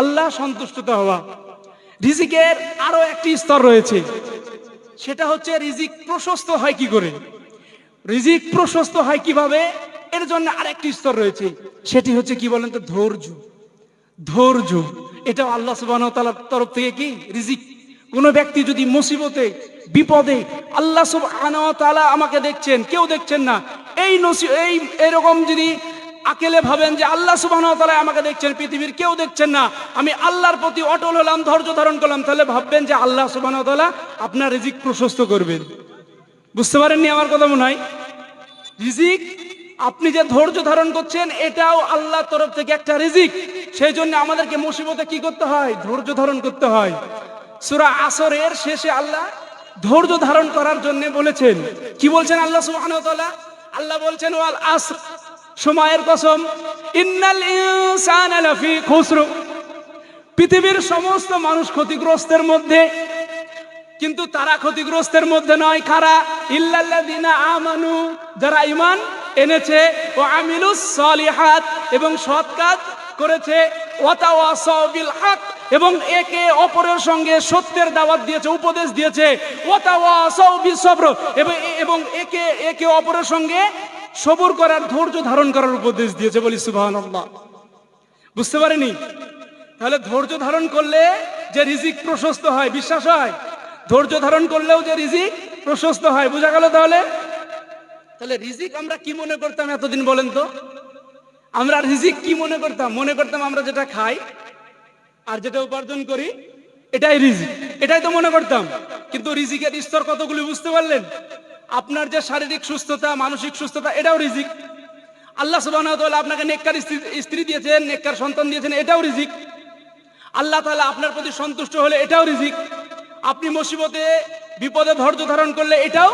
আল্লাহ সন্তুষ্টতা হওয়া। রিজিকের আরো একটি স্তর রয়েছে, সেটা হচ্ছে রিজিক প্রশস্ত হয় কি করে। রিজিক প্রশস্ত হয় কিভাবে, এর জন্য আরেকটি স্তর রয়েছে, সেটি হচ্ছে কি বলেন তো, ধৈর্য। ধৈর্য, এটা আল্লাহ সুবহানাহু ওয়া তাআলার তরফ থেকে কি রিজিক। কোন ব্যক্তি যদি মুসিবতে বিপদে, আল্লাহ সুবহানাহু ওয়া তাআলা আমাকে দেখছেন, কেউ দেখছেন না, এই এরকম যদি আকেলে ভাবেন যে আল্লাহ সুবহানাহু ওয়া তাআলা আমাকে দেখছেন, পৃথিবীর কেউ দেখছেন না, আমি আল্লাহর প্রতি অটল হলাম, ধৈর্য ধারণ করলাম, তাহলে ভাববেন যে আল্লাহ সুবহানাহু ওয়া তাআলা আপনার রিজিক প্রশস্ত করবেন। বুঝতে পারেননি আমার কথা মনে হয়? রিজিক, আপনি যে ধৈর্য ধারণ করছেন, এটাও আল্লাহর তরফ থেকে একটা রিজিক। সেই জন্য আমাদেরকে মুসিবতে কি করতে হয়, ধৈর্য ধারণ করতে হয়। সূরা আসরের শেষে আল্লাহ ধৈর্য ধারণ করার জন্য বলেছেন। কি বলছেন আল্লাহ সুবহানাহু ওয়া তাআলা? আল্লাহ বলছেন ওয়াল আসর, সময়ের কসম, ইন্নাল ইনসানা লাফি খুসর, পৃথিবীর সমস্ত মানুষ ক্ষতিগ্রস্তের মধ্যে, কিন্তু তারা ক্ষতিগ্রস্তের মধ্যে নয়, কারা? ইল্লাল্লাযিনা আমানু, যারা ঈমান এনেছে, ও আমিলুস সলিহাত, এবং সৎ কাজ করেছে, ওয়া তাওয়াসাউ বিল হক, এবং একে অপরের সঙ্গে সত্যের দাওয়াত দিয়েছে, উপদেশ দিয়েছে, ওয়া তাওয়াসাউ বিস সবর, এবং একে অপরের সঙ্গে সবর করার, ধৈর্য ধারণ করার উপদেশ দিয়েছে। বলি সুবহানাল্লাহ। বুঝতে পারেনি? তাহলে ধৈর্য ধারণ করলে যে রিজিক প্রশস্ত হয়, বিশ্বাস হয়? ধৈর্য ধারণ করলেও যে রিজিক প্রশস্ত হয়, বোঝা গেল? তাহলে রিজিক আমরা কি মনে করতাম এতদিন, বলেন তো? আমরা রিজিক কি মনে করতাম? মনে করতাম আমরা যেটা খাই আর যেটা উপার্জন করি এটাই রিজিক, এটাই তো মনে করতাম। কিন্তু রিজিকের স্তর কতগুলি, বুঝতে পারলেন? আপনার যে শারীরিক সুস্থতা, মানসিক সুস্থতা, এটাও রিজিক। আল্লাহ সুবহানাহু ওয়া তাআলা আপনাকে নেককার স্ত্রী দিয়েছেন, নেককার সন্তান দিয়েছেন, এটাও রিজিক। আল্লাহ তাআলা আপনার প্রতি সন্তুষ্ট হলে এটাও রিজিক। আপনি মুসিবতে বিপদে ধৈর্য ধারণ করলে এটাও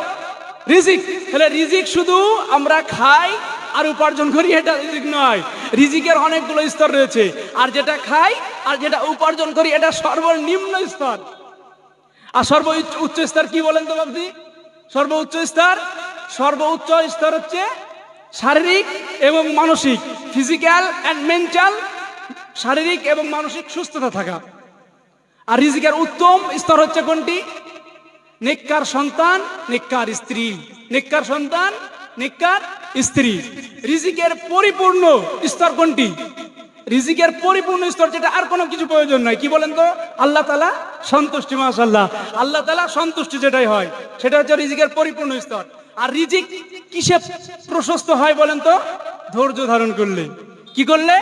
রিজিক। তাহলে রিজিক শুধু আমরা খাই আর উপার্জন করি এটা রিজিক নয়, রিজিকের অনেকগুলো স্তর রয়েছে। আর যেটা খাই আর যেটা উপার্জন করি এটা সর্বনিম্ন স্তর। আর সর্বোচ্চ স্তর কি বলেন তো বাবজি? সর্বোচ্চ স্তর হচ্ছে শারীরিক এবং মানসিক, ফিজিক্যাল অ্যান্ড মেন্টাল, শারীরিক এবং মানসিক সুস্থতা থাকা। আর রিজিকের উত্তম স্তর হচ্ছে কোনটি? নেককার সন্তান, নেককার স্ত্রী, নেককার সন্তান, নেককার স্ত্রী। রিজিকের পরিপূর্ণ স্তর কোনটি? রিজিকের পরিপূর্ণ স্তর যেটা আর কোনো কিছু প্রয়োজন নাই, কি বলেন তো? আল্লাহ তাআলা সন্তুষ্টি। মাশাআল্লাহ, আল্লাহ তাআলা সন্তুষ্টি যেটাই হয় সেটা হচ্ছে রিজিকের পরিপূর্ণ স্তর। আর রিজিক কিসে প্রশস্ত হয় বলেন তো? ধৈর্য ধারণ করলে। কি করলে?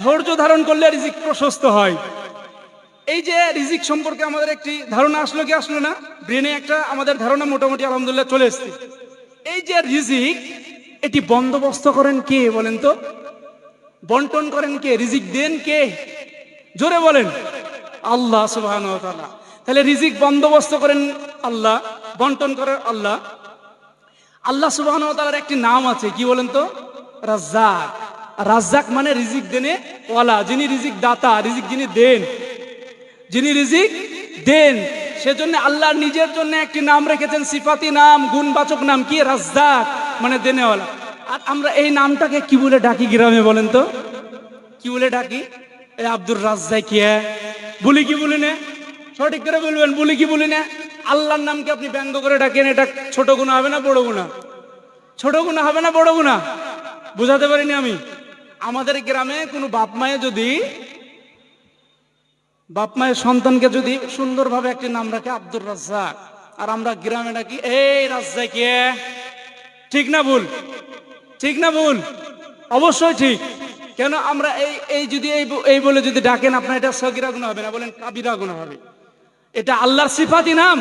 ধৈর্য ধারণ করলে রিজিক প্রশস্ত হয়। এই যে রিজিক সম্পর্কে আমাদের একটি ধারণা আসলো কি আসলো না? ব্রেনে একটা আমাদের ধারণা মোটামুটি আলহামদুলিল্লাহ চলে এসেছে। এই যে রিজিক, এটি বন্দোবস্ত করেন কে বলেন তো? বন্টন করেন কে? রিজিক দেন কে? জোরে বলেন। আল্লাহ সুবহানাহু ওয়া তাআলা। তাহলে রিজিক বন্দোবস্ত করেন আল্লাহ, বন্টন করেন আল্লাহ। আল্লাহ সুবহানাহু ওয়া তাআলার একটি নাম আছে, কি বলেন তো? রাজ্জাক। রাজ্জাক মানে রিজিক দেনে ওয়ালা, যিনি রিজিক দাতা, রিজিক যিনি দেন, যিনি রিজিক দেন। সেজন্য আল্লাহ নিজের জন্য একটি নাম রেখেছেন, সিফাতি নাম, গুণবাচক নাম, কি? রাজ্জাক, মানে দেনেওয়ালা। আর আমরা এই নামটাকে কি বলে ডাকি গ্রামে বলেন তো? কি বলে ডাকি? এই আব্দুর রাজ্জাক বলি কি বলি না? সঠিক করে বলবেন, বলি কি বলি না? আল্লাহর নামকে আপনি ব্যঙ্গ করে ডাকেন, এটা ছোট গুনাহ হবে না বড় গুনাহ? ছোট গুনাহ হবে না বড় গুনাহ? বুঝাতে পারিনি আমি? আমাদের গ্রামে কোনো বাপ মায়ের সন্তানকে যদি সুন্দরভাবে একটি নাম রাখে আব্দুর রাজ্জাক, আর আমরা গ্রামে ডাকি এই রাজ্জাক, ঠিক না ভুল? ঠিক না ভুল? অবশ্যই ঠিক। কেন আমরা এই যদি এই বলে যদি ডাকেন, আপনার এটা সগীরা গুনাহ হবে না? বলেন কাবিরা গুনাহ হবে। এটা আল্লাহর সিফাতি নাম,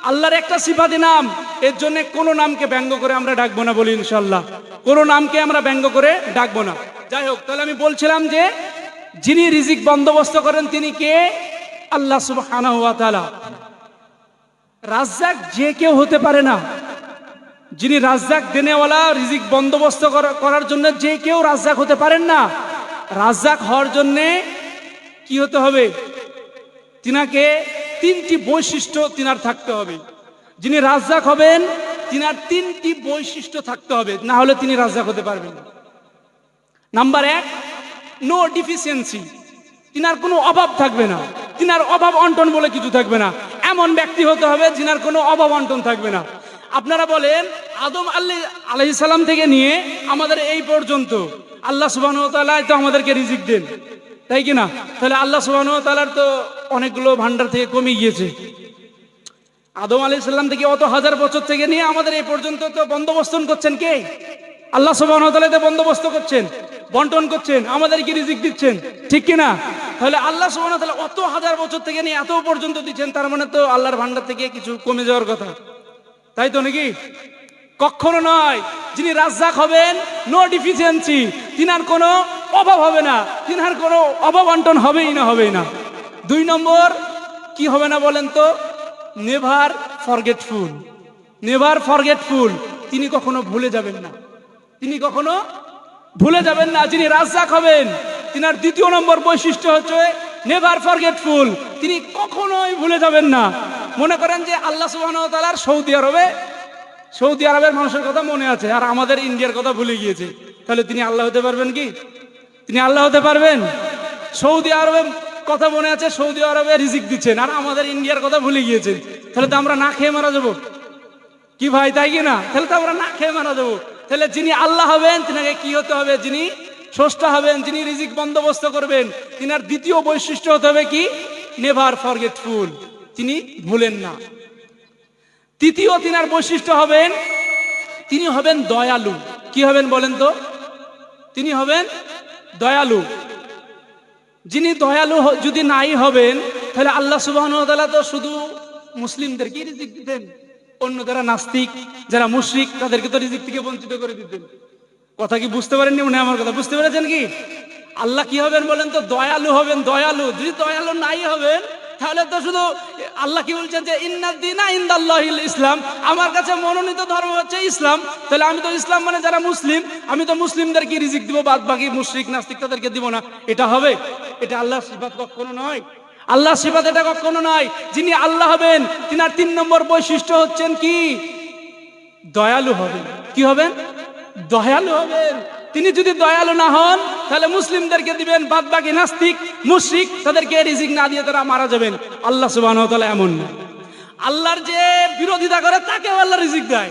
আল্লাহর একটা সিফাতি নাম। এর জন্য কোনো নামকে ব্যঙ্গ করে আমরা ডাকবো না, বলি ইনশাআল্লাহ। কোনো নামকে আমরা ব্যঙ্গ করে ডাকবো না। যাই হোক, তাহলে আমি বলছিলাম যে যিনি রিজিক বন্দোবস্ত করেন তিনি কে? আল্লাহ সুবহানাহু ওয়া তাআলা। রাজ্জাক যে কেউ হতে পারে না। যিনি রাজ্জাক দেনেওয়ালা, রিজিক বন্দোবস্ত করার জন্য যে কেউ রাজ্জাক হতে পারেন না। রাজ্জাক হওয়ার জন্যে কি হতে হবে? তিনাকে তিনটি বৈশিষ্ট্য তিনার থাকতে হবে। যিনি রাজ্জাক হবেন তিনার তিনটি বৈশিষ্ট্য থাকতে হবে, না হলে তিনি রাজ্জাক হতে পারবেন না। Number 1, no deficiency. তিনার কোনো অভাব থাকবে না, তিনার অভাব অন্টন বলে কিছু থাকবে না। এমন ব্যক্তি হতে হবে যিনার কোনো অভাব অন্টন থাকবে না। আপনারা বলেন আদম আলাইহিস সালাম থেকে নিয়ে আমাদের এই পর্যন্ত আল্লাহ সুবহানাহু ওয়া তাআলা তো আমাদেরকে রিজিক দেন, তাই কি না? তাহলে আল্লাহ সুবহানাহু ওয়া তাআলার তো অনেকগুলো ভান্ডার থেকে কমে গিয়েছে। আদম আলাইহিস সালাম থেকে অত হাজার বছর থেকে নিয়ে আমাদের এই পর্যন্ত তো বন্দোবস্ত করছেন কে? আল্লাহ সুবহানাহু ওয়া তাআলা তো বন্দোবস্ত করছেন, বন্টন করছেন, আমাদেরকে রিজিক দিচ্ছেন, ঠিক কি না? তাহলে আল্লাহ সুবহানাহু ওয়া তাআলা অত হাজার বছর থেকে নিয়ে এত পর্যন্ত দিচ্ছেন, তার মানে তো আল্লাহর ভান্ডার থেকে কিছু কমে যাওয়ার কথা, তাই তো নাকি? কখনো নয়। যিনি রাজ্জাক হবেন, নো ডিফিসিয়েন্সি, তিনার কোনো অভাব হবে না, তিনার কোনো অভাব বন্টন হবেই না। 2 নম্বর কি হবে না বলেন তো? নেভার ফরগেটফুল, নেভার ফরগেটফুল, তিনি কখনো ভুলে যাবেন না, তিনি কখনো ভুলে যাবেন না। যিনি রাজ্জাক হবেন, তিনার 2 নম্বর বৈশিষ্ট্য হচ্ছে নেভার ফরগেটফুল, তিনি কখনোই ভুলে যাবেন না। মনে করেন যে আল্লাহ সুবহানাহু ওয়া তাআলার সৌদি আরবের মানুষের কথা মনে আছে, আর আমাদের ইন্ডিয়ার কথা ভুলে গিয়েছে, তাহলে তিনি আল্লাহ হতে পারবেন কি? তিনি আল্লাহ হতে পারবেন? সৌদি আরবের কথা মনে আছে, সৌদি আরবে রিজিক দিচ্ছেন, আর আমাদের ইন্ডিয়ার কথা ভুলে গিয়েছেন, তাহলে তো আমরা না খেয়ে মারা যাবো কি ভাই, তাই কি না? তাহলে তো আমরা না খেয়ে মারা যাবো। তাহলে যিনি আল্লাহ হবেন, তিনাকে কি হতে হবে? যিনি স্রষ্টা হবেন, যিনি রিজিক বন্দোবস্ত করবেন, তিনার 2য় বৈশিষ্ট্য হতে হবে কি? নেভার ফরগেটফুল, তিনি ভুলেন না। 3য় তিনার বৈশিষ্ট্য হবেন, তিনি হবেন দয়ালু। কি হবেন বলেন তো? তিনি হবেন দয়ালু। যিনি দয়ালু যদি নাই হবেন, তাহলে আল্লাহ সুবহানাহু ওয়া তাআলা তো শুধু মুসলিমদেরকে রিজিক দিতেন, অন্য যারা নাস্তিক, যারা মুশরিক, তাদেরকে তো রিজিক থেকে বঞ্চিত করে দিতেন। কথা কি বুঝতে পারেননি? মনে আমার কথা বুঝতে পেরেছেন কি? আল্লাহ কি হবেন বলেন তো? দয়ালু হবেন, দয়ালু। যদি দয়ালু নাই হবেন, তাহলে তো শুধু আল্লাহ কি বলছেন যে ইন্নাদ দীনা ইনদাল্লাহিল ইসলাম, আমার কাছে মনোনীত ধর্ম হচ্ছে ইসলাম। তাহলে আমি তো ইসলাম মানে যারা মুসলিম, আমি তো মুসলিমদেরকে রিজিক দিব, বাদ বাকি মুশরিক নাস্তিক তাদেরকে দিব না। এটা হবে? এটা আল্লাহর সিফাত কখনো নয়। আল্লাহর সিফাত এটা কখনো নয়। যিনি আল্লাহ হবেন, তিনার 3 নম্বর বৈশিষ্ট্য হচ্ছেন কি? দয়ালু হবেন। কি হবেন? দয়ালু হবেন। তিনি যদি দয়ালু না হন, তাহলে মুসলিমদেরকে দিবেন, বাদ বাকি নাস্তিক মুশরিক তাদেরকে রিজিক না দিয়ে তারা মারা যাবেন। আল্লাহ সুবহানাহু ওয়া তাআলা এমন না। আল্লাহর যে বিরোধিতা করে তাকেও আল্লাহ রিজিক দেয়,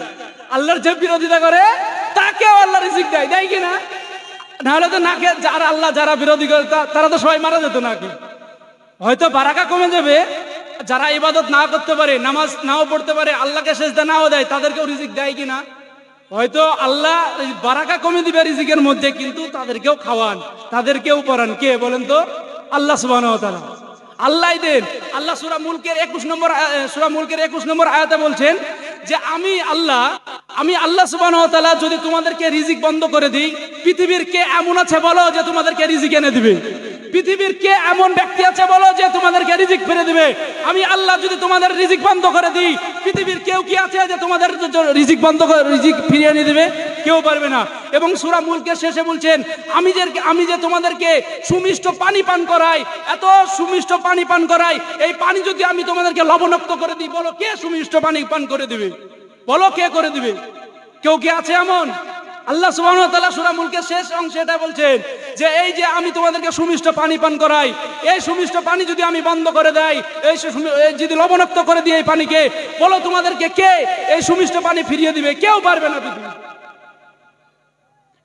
আল্লাহর যে বিরোধিতা করে তাকেও আল্লাহ রিজিক দেয়, দেয় কি না? নাহলে তো নাকে যারা বিরোধী করে তারা তো সবাই মারা যেত নাকি। হয়তো বারাকা কমে যাবে, যারা ইবাদত না করতে পারে, নামাজ নাও পড়তে পারে, আল্লাহকে সেজদা নাও দেয়, তাদেরকেও রিজিক দেয় কিনা? হয়তো আল্লাহ বারাকা কমে দিবে রিজিকের মধ্যে, কিন্তু তাদেরকেও খাওয়ান, তাদেরকেও পড়ান। কে বলেন তো? আল্লাহ সুবহানাহু ওয়া তাআলা। আল্লাহই দেন। আল্লাহ সূরা মুলকের 21 নম্বর আয়াতে বলছেন যে আমি আল্লাহ সুবহানাহু ওয়া তাআলা যদি তোমাদেরকে রিজিক বন্ধ করে দিই, পৃথিবীর কে এমন আছে বলো যে তোমাদেরকে রিজিক এনে দিবে? পৃথিবীর কে এমন ব্যক্তি আছে বলো যে তোমাদেরকে রিজিক ফিরে দিবে? আমি আল্লাহ যদি তোমাদের রিজিক বন্ধ করে দিই, পৃথিবীর কেউ কি আছে যে তোমাদের রিজিক বন্ধ করে রিজিক ফিরিয়ে এনে দিবে? কেউ পারবে না। এবং সূরা মুলকের শেষে বলছেন আমি যে তোমাদেরকে সুমিষ্ট পানি পান করাই, এত সুমিষ্ট পানি পান করাই, এই পানি যদি আমি তোমাদেরকে লবণাক্ত করে দিই, বলো কে সুমিষ্ট পানি পান করে দিবে? বলো কে করে দিবে? কেউ কি আছে এমন? আল্লাহ সুবহানাহু ওয়া তাআলা সূরা মুলকের শেষ অংশে এটা বলছেন যে এই যে আমি তোমাদেরকে সুমিষ্ট পানি পান করাই, এই সুমিষ্ট পানি যদি আমি বন্ধ করে দেই, এই যদি লবণাক্ত করে দিই এই পানিকে, বলো তোমাদেরকে কে এই সুমিষ্ট পানি ফিরিয়ে দিবে? কেউ পারবে না পৃথিবী।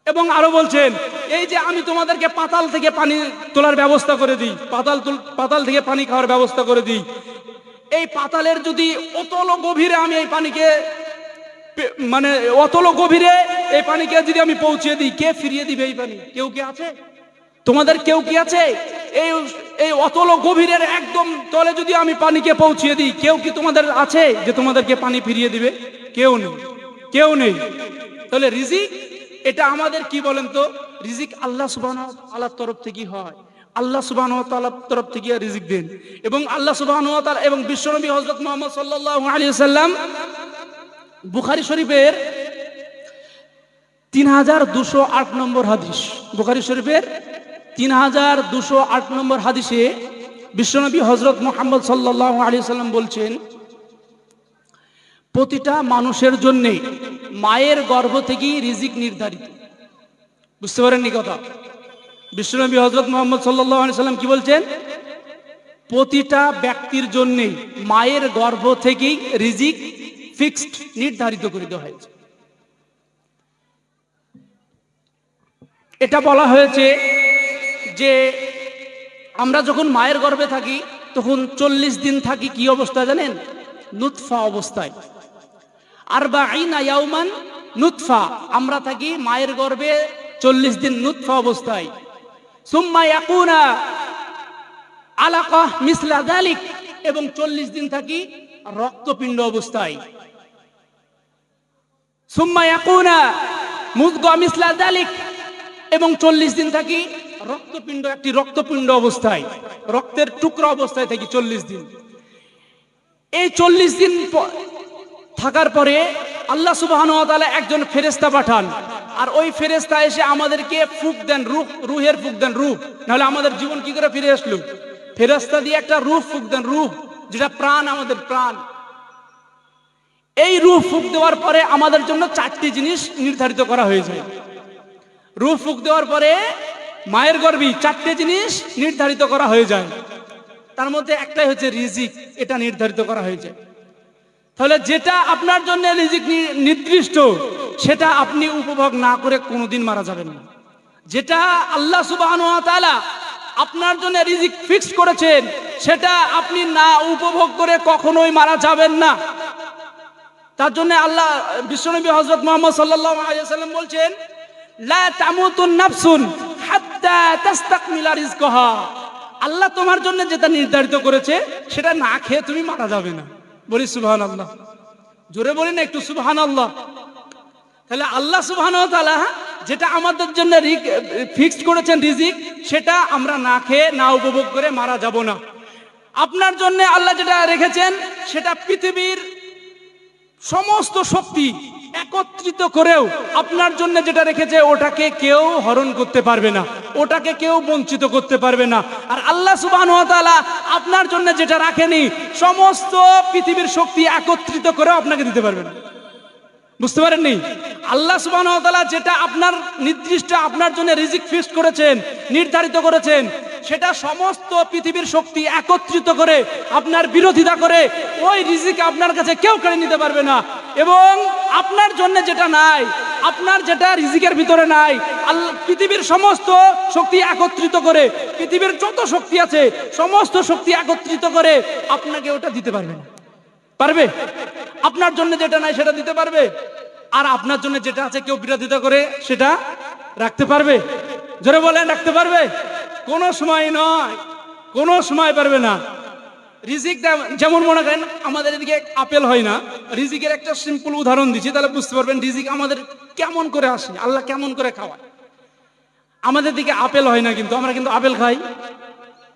এবং আরো বলছেন এই যে আমি তোমাদেরকে পাতাল থেকে পানি তোলার ব্যবস্থা করে দিই, পাতাল থেকে পানি খাওয়ার ব্যবস্থা করে দিই, এই পাতালের যদি অতল গভীরে আমি এই পানিকে অতল গভীরে এই পানিকে যদি আমি পৌঁছে দিই, কে ফিরিয়ে দিবে এই পানি? কেউ কি আছে? তোমাদের কেউ কি আছে? এই অতল গভীরের একদম তলে যদি আমি পানিকে পৌঁছে দিই, কেউ কি তোমাদের আছে যে তোমাদেরকে পানি ফিরিয়ে দিবে? কেউ নেই, কেউ নেই। তাহলে রিজিক এটা আমাদের কি বলেন তো? রিজিক আল্লাহ সুবহানাহু ওয়া তাআলার তরফ থেকে হয়। আল্লাহ সুবহানাহু ওয়া তাআলার তরফ থেকে রিজিক দেন। এবং আল্লাহ সুবহানাহু ওয়া তাআলা এবং বিশ্বনবী হযরত মুহাম্মদ সাল্লাল্লাহু আলাইহি ওয়াসাল্লাম বুখারী শরীফের 3208 নম্বর হাদিস, বুখারী শরীফের 3208 নম্বর হাদিসে বিশ্বনবী হযরত মুহাম্মদ সাল্লাল্লাহু আলাইহি ওয়াসাল্লাম বলছেন, প্রতিটা মানুষের জন্য মায়ের গর্ভ থেকেই রিজিক নির্ধারিত। বুঝতে পারেননি কথা? বিশ্বনবী হযরত মুহাম্মদ সাল্লাল্লাহু আলাইহি সাল্লাম কি বলছেন? প্রতিটা ব্যক্তির জন্যই মায়ের গর্ভ থেকেই রিজিক ফিক্সড, নির্ধারিত করে দেওয়া হয়েছে। এটা বলা হয়েছে যে আমরা যখন মায়ের গর্ভে থাকি তখন 40 দিন থাকি কি অবস্থা জানেন? নুতফা অবস্থায়। আরবাঈনা ইয়াওমান নুতফা, আমরা থাকি মায়ের গর্ভে 40 দিন নুতফা অবস্থায়। সুম্মা ইয়াকুনা আলাকা মিসলা যালিক, এবং 40 দিন থাকি রক্তপিণ্ড অবস্থায়। সুম্মা ইয়াকুনা মুদগা মিসলা যালিক, এবং 40 দিন থাকি রক্তপিণ্ড, একটি রক্তপিণ্ড অবস্থায়, রক্তের টুকরা অবস্থায় থাকি 40 দিন। এই 40 দিন থাকার পরে আল্লাহ সুবহানাহু ওয়া তাআলা একজন ফেরেশতা পাঠান, আর ওই ফেরেশতা এসে আমাদেরকে ফুঁক দেন, রূহের ফুঁক দেন, রূহ। নাহলে আমাদের জীবন কি করে ফিরে আসলো? ফেরেশতা দিয়ে একটা রূহ ফুঁক দেন, রূহ যেটা প্রাণ, আমাদের প্রাণ। এই রূহ ফুঁক দেওয়ার পরে আমাদের জন্য 4টি জিনিস নির্ধারিত করা হয়ে যায়। রূহ ফুঁক দেওয়ার পরে মায়ের গর্ভে 4টে জিনিস নির্ধারিত করা হয়ে যায়। তার মধ্যে একটাই হচ্ছে রিজিক, এটা নির্ধারিত করা হয়ে যায়। তাহলে যেটা আপনার জন্য রিজিক নির্দিষ্ট, সেটা আপনি উপভোগ না করে কোনোদিন মারা যাবেন না। যেটা আল্লাহ সুবহানাহু ওয়া তাআলা আপনার জন্য রিজিক ফিক্স করেছেন, সেটা আপনি না উপভোগ করে কখনোই মারা যাবেন না। তার জন্য আল্লাহ বিশ্বনবী হযরত মুহাম্মদ সাল্লাল্লাহু আলাইহি ওয়াসাল্লাম বলছেন, লা তামুতুন নাফসুন হাত্তা তাস্তাকমিলা রিজকাহা। আল্লাহ তোমার জন্য যেটা নির্ধারিত করেছে সেটা না খেয়ে তুমি মারা যাবে না। বলি সুবহানাল্লাহ, জোরে বলি না একটু সুবহানাল্লাহ। তাহলে আল্লাহ সুবহানাহু ওয়া তাআলা যেটা আমাদের জন্য ফিক্সড করেছেন রিজিক, সেটা আমরা না খেয়ে না উপভোগ করে মারা যাব না। আপনার জন্য আল্লাহ যেটা রেখেছেন সেটা পৃথিবীর সমস্ত শক্তি একত্রিত করেও আপনার জন্য যেটা রেখেছে ওটাকে কেউ হরণ করতে পারবে না, ওটাকে কেউ বঞ্চিত করতে পারবে না। আর আল্লাহ সুবহানাহু ওয়া তাআলা আপনার জন্য যেটা রাখেনি, সমস্ত পৃথিবীর শক্তি একত্রিত করেও আপনাকে দিতে পারবে না। বুঝতে পারেননি? আল্লাহ সুবহানাহু ওয়া তাআলা যেটা আপনার নির্দিষ্ট আপনার জন্য রিজিক ফিক্সড করেছেন, নির্ধারিত করেছেন, সেটা সমস্ত পৃথিবীর শক্তি একত্রিত করে আপনার বিরোধিতা করে ওই রিজিক আপনার কাছে কেউ কেড়ে নিতে পারবে না। এবং আপনার জন্য যেটা নাই, আপনার যেটা রিজিকের ভিতরে নাই, আল্লাহ পৃথিবীর সমস্ত শক্তি একত্রিত করে, পৃথিবীর যত শক্তি আছে সমস্ত শক্তি একত্রিত করে আপনাকে ওটা দিতে পারবে না। পারবে? আপনার জন্য যেটা নাই সেটা দিতে পারবে? আর আপনার জন্য যেটা আছে কেউ বিরোধিতা করে সেটা রাখতে পারবে? জোরে বলেন, রাখতে পারবে? কোনো সময় নয়, কোনো সময় পারবে না। রিজিক যেমন মনে করেন আমাদের এদিকে আপেল হয় না, রিজিকের একটা সিম্পল উদাহরণ দিচ্ছি, তাহলে বুঝতে পারবেন রিজিক আমাদের কেমন করে আসে, আল্লাহ কেমন করে খাওয়ায়। আমাদের দিকে আপেল হয় না, কিন্তু আমরা কিন্তু আপেল খাই।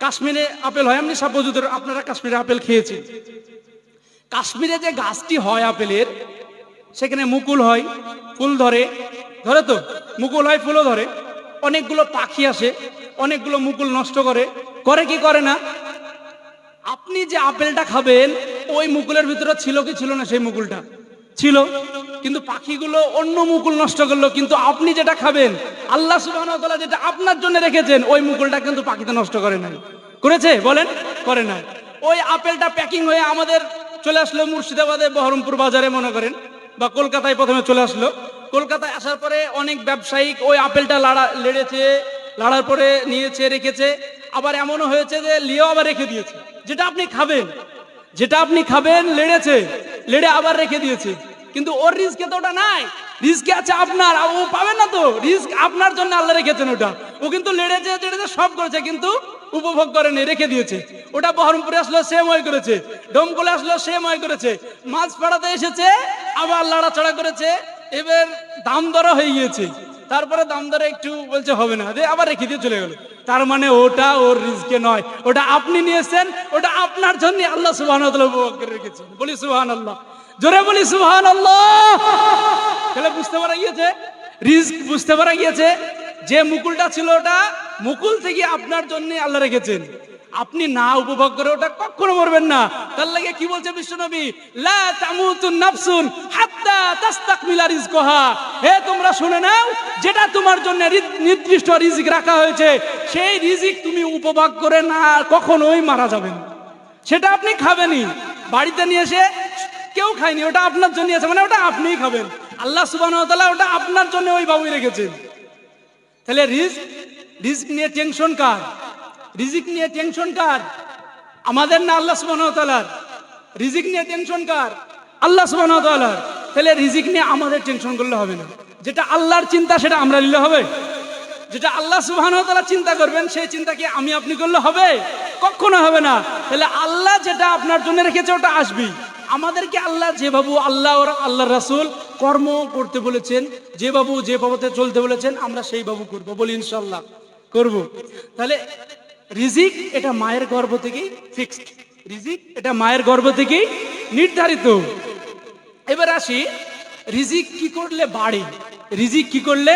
কাশ্মীরে আপেল হয়, আপনি সাপোজ আপনারা কাশ্মীরে আপেল খেয়েছেন। কাশ্মীরে যে গাছটি হয় আপেলের, সেখানে মুকুল হয়, ফুল ধরে, ধরে তো মুকুল হয়, ফুলও ধরে। অনেকগুলো পাখি আসে, অনেকগুলো মুকুল নষ্ট করে, করে কি করে না? আপনি যে আপেলটা খাবেন ওই মুকুলের ভিতরে ছিল কি ছিল না? সেই মুকুলটা ছিল, কিন্তু পাখিগুলো অন্য মুকুল নষ্ট করলো। কিন্তু আপনি যেটা খাবেন, আল্লাহ সুবহানাহু ওয়া তাআলা যেটা আপনার জন্য রেখেছেন, ওই মুকুলটা কিন্তু পাখিতে নষ্ট করে নাই। করেছে? বলেন, করে না। ওই আপেলটা প্যাকিং হয়ে আমাদের চলে আসলো মুর্শিদাবাদে, বহরমপুর বাজারে মনে করেন, বা কলকাতায় প্রথমে চলে আসলো। কলকাতায় আসার পরে অনেক ব্যবসায়িক ওই আপেলটা লেড়েছে, লাড়ার পরে নিয়েছে, রেখেছে। আবার এমনও হয়েছে যে লিয়েও আবার রেখে দিয়েছে। যেটা আপনি খাবেন, যেটা আপনি খাবেন লেড়েছে, লেড়ে আবার রেখে দিয়েছে, কিন্তু ওর রিস্কে তো ওটা নাই। রিস্কে আছে আপনার, ও পাবে না তো। রিস্ক আপনার জন্য আল্লাহ রেখেছেন ওটা। ও কিন্তু লেড়েছে, টেড়েছে, সব করেছে, কিন্তু উপভোগ করেনি, রেখে দিয়েছে। ওটা বহরমপুরে আসলো, সেম ওই করেছে। ডোমকলে আসলো, সেম ওই করেছে। মাছ পাড়াতে এসেছে, আবার লাড়াছাড়া করেছে। এবার দাম দর হয়ে গিয়েছে, তারপরে দাম দরে একটু বলছে হবে না, আবার রেখে দিয়ে চলে গেল। তার মানে ওটা ওর রিজকে নয়, ওটা আপনি নিয়েছেন, ওটা আপনার জন্য আল্লাহ সুবহানাহু ওয়া তাআলা উপভোগ করে রেখেছেন। বলি সুবহানাল্লাহ, জোরে বলি সুবহানাল্লাহ। তাহলে বুঝতে পারা গিয়েছে, রিজক বুঝতে পারা গিয়েছে যে মুকুলটা ছিল ওটা মুকুল থেকে আপনার জন্য আল্লাহ রেখেছেন। আপনি না উপভোগ করে ওটা কখনো মরবেন না। তার লাগে কি বলছে বিশ্বনবী, লা তামুতুন নাফসুন হাত্তা তাস্তাকমিলা রিজকাহা। হে তোমরা শুনে নাও, যেটা তোমার জন্য নির্দিষ্ট রিজিক রাখা হয়েছে, সেই রিজিক তুমি উপভোগ করে না কখনোই মারা যাবে না। সেটা আপনি খাবেনই, বাড়িতে নিয়ে এসে কেউ খায়নি, ওটা আপনার জন্য আছে, মানে ওটা আপনিই খাবেন। আল্লাহ সুবহানাহু ওয়া তাআলা ওটা আপনার জন্য ওই বাবুই রেখেছেন। তাহলে রিজিক নিয়ে টেনশন কার? রিজিক নিয়ে টেনশন কার? আমাদের না আল্লাহ সুবহানাহু ওয়া তাআলার? রিজিক নিয়ে টেনশন কার? আল্লাহ সুবহানাহু ওয়া তাআলার। তাহলে রিজিক নিয়ে আমাদের টেনশন করলে হবে না। যেটা আল্লাহর চিন্তা সেটা আমরা নিলে হবে? যেটা আল্লাহ সুবহানাহু ওয়া তাআলা চিন্তা করবেন সেই চিন্তা কি আমি আপনি করলে হবে? কখনো হবে না। তাহলে আল্লাহ যেটা আপনার জন্য রেখেছে ওটা আসবেই। আমাদেরকে আল্লাহ যে বাবু আল্লাহ ওর আল্লাহর রাসূল কর্ম করতে বলেছেন, যে বাবু যে পথে চলতে বলেছেন, আমরা সেই বাবু করব, বলি ইনশাআল্লাহ করব। তাহলে রিজিক এটা মায়ের গর্ভ থেকেই ফিক্সড, রিজিক এটা মায়ের গর্ভ থেকেই নির্ধারিত। এবার আসি, রিজিক কি করলে বাড়ে? রিজিক কি করলে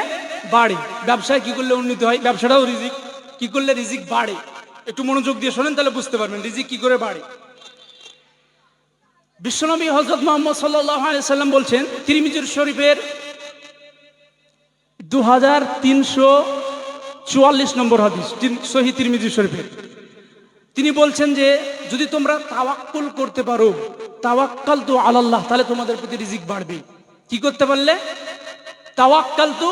বাড়ে? ব্যবসায় কি করলে উন্নতি হয়? ব্যবসাটাও রিজিক। কি করলে রিজিক বাড়ে? একটু মনোযোগ দিয়ে শোনেন, তাহলে বুঝতে পারবেন রিজিক কি করে বাড়ে। বিশ্বনবী হযরত মুহাম্মদ সাল্লাল্লাহু আলাইহি সাল্লাম বলছেন, তিরমিজি শরীফের 2344 নম্বর হাদিস, সহিহ তিরমিজি শরীফের, তিনি বলছেন যে যদি তোমরা তাওয়াক্কুল করতে পারো, তাওয়াক্কালতু আলাল্লাহ, তাহলে তোমাদের প্রতি রিজিক বাড়বে। কি করতে পারলে? তাওয়াক্কালতু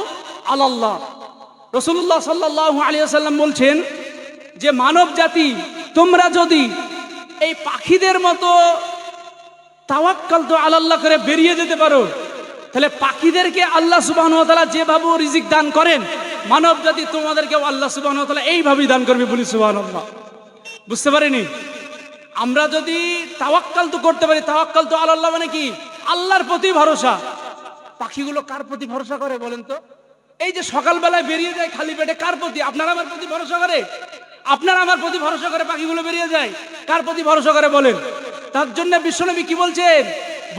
আলাল্লাহ। রাসূলুল্লাহ সাল্লাল্লাহু আলাইহি ওয়াসাল্লাম বলছেন যে মানব জাতি তোমরা যদি এই পাখিদের মতো তাওয়াক্কালতু আলাল্লাহ করে বেরিয়ে যেতে পারো, তাহলে পাখিদেরকে আল্লাহ সুবহানাহু ওয়া তাআলা যেভাবে রিজিক দান করেন, মানব জাতি তোমাদেরকেও আল্লাহ সুবহানাহু ওয়া তাআলা এইভাবেই দান করবে, বলি সুবহানাল্লাহ। বুঝতে পারিনি? আমরা যদি তাওয়াক্কালতু করতে পারি, তাওয়াক্কালতু আলাল্লাহ মানে কি? আল্লাহর প্রতি ভরসা। পাখিগুলো কার প্রতি ভরসা করে বলেন তো? এই যে সকালবেলায় বেরিয়ে যায় খালি পেটে, কার প্রতি? আপনার আমার প্রতি ভরসা করে? আপনার আমার প্রতি ভরসা করে পাখিগুলো বেরিয়ে যায়, কার প্রতি ভরসা করে বলেন? তার জন্য বিশ্বনবী কি বলছেন?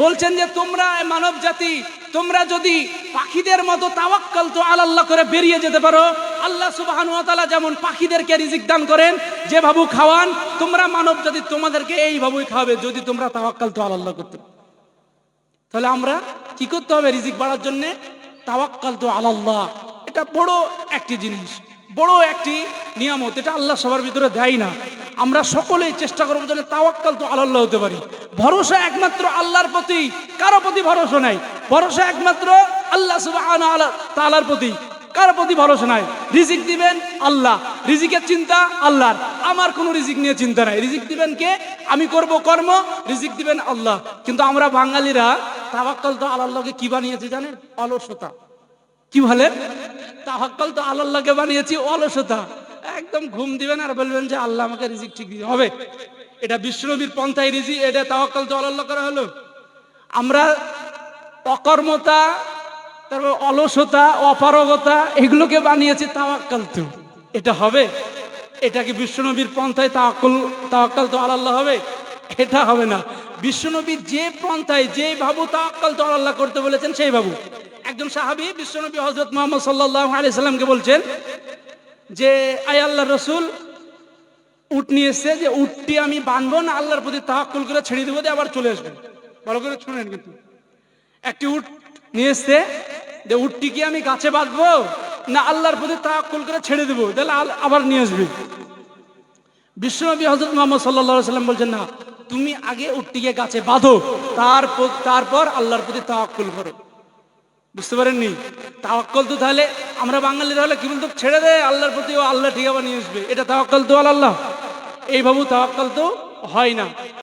বলছেন যে তোমরা মানব জাতি তোমরা যদি পাখিদের মতো তাওয়াক্কালতু আলাল্লাহ করে বেরিয়ে যেতে পারো, আল্লাহ সুবহানাহু ওয়া তাআলা যেমন পাখিদেরকে রিজিক দান করেন, যেভাবে খাওয়ান, তোমরা মানব জাতি তোমাদেরকে এইভাবেই খাবে যদি তোমরা তাওয়াক্কালতু আলাল্লাহ করতে। তাহলে আমরা কি করতে হবে রিজিক বাড়ার জন্য? তাওয়াক্কালতু আলাল্লাহ। এটা বড় একটি জিনিস, বড় একটি নিয়ামত, এটা আল্লাহ সবার ভিতরে দেয় না। আমরা সকলেই চেষ্টা করবো যেন তাওয়াক্কালতু আলাল্লাহ হতে পারি। ভরসা একমাত্র আল্লাহর প্রতি, কারো প্রতি ভরসা নাই। ভরসা একমাত্র আল্লাহ সুবহানাহু ওয়া তাআলার প্রতি, কারো প্রতি ভরসা নাই। রিজিক দিবেন আল্লাহ, রিজিকের চিন্তা আল্লাহর, আমার কোনো রিজিক নিয়ে চিন্তা নাই। রিজিক দিবেন কে? আমি করব কর্ম, রিজিক দিবেন আল্লাহ। কিন্তু আমরা বাঙালিরা তাওয়াক্কালতু আলাল্লাহকে কি বানিয়েছি জানেন? অলসতা। কি বলেন? তাওয়াক্কালতু আলাল্লাহকে বানিয়েছি অলসতা। একদম ঘুম দিবেন আর বলবেন যে আল্লাহ আমাকে রিজিক ঠিক দিতে হবে। এটা বিশ্বনবীর পন্থায় রিজিক, এটা তাওয়াক্কালতু আলাল্লাহ করা হলো। আমরা অকর্মতা, তারপর অলসতা, অপারগতা, এগুলোকে বানিয়েছি তাওয়াক্কালতু। এটা হবে? এটা কি বিশ্বনবীর পন্থায় তাওয়াক্কালতু আলাল্লাহ হবে? এটা হবে না। বিশ্বনবী যে পন্থায় যে ভাবু তাওয়াক্কালতু আলাল্লাহ করতে বলেছেন সেই ভাবু। একজন সাহাবী বিশ্বনবী হযরত মুহাম্মদ সাল্লাল্লাহু আলাইহি সাল্লামকে বলছেন যে আয় আল্লাহর রাসূল, উট নিয়ে এসেছে, যে উটটি আমি বাঁধবো না আল্লাহর প্রতি তাওয়াক্কুল করে ছেড়ে দেবো, দিয়ে আবার চলে আসবেন। ভালো করে শুনেন কিন্তু, একটি উট নিয়ে এসেছে, যে উটটি কি আমি গাছে বাঁধবো না আল্লাহর প্রতি তাওয়াক্কুল করে ছেড়ে দেবো, তাহলে আবার নিয়ে আসবে। বিশ্বনবী হযরত মুহাম্মদ সাল্লাল্লাহু আলাইহি সাল্লাম বলছেন না, তুমি আগে উটটিকে গাছে বাঁধো, তারপর আল্লাহর প্রতি তাওয়াক্কুল করো। বুঝতে পারেননি? তাওয়াক্কুল তো তাহলে আমরা বাঙালিরা হলে কি বলতো? ছেড়ে দে আল্লাহর প্রতি, ও আল্লাহ ঠিক আবার নিয়ে আসবে। এটা তাওয়াক্কুল তো আলাল্লাহ, এইভাবে তাওয়াক্কুল তো হয় না।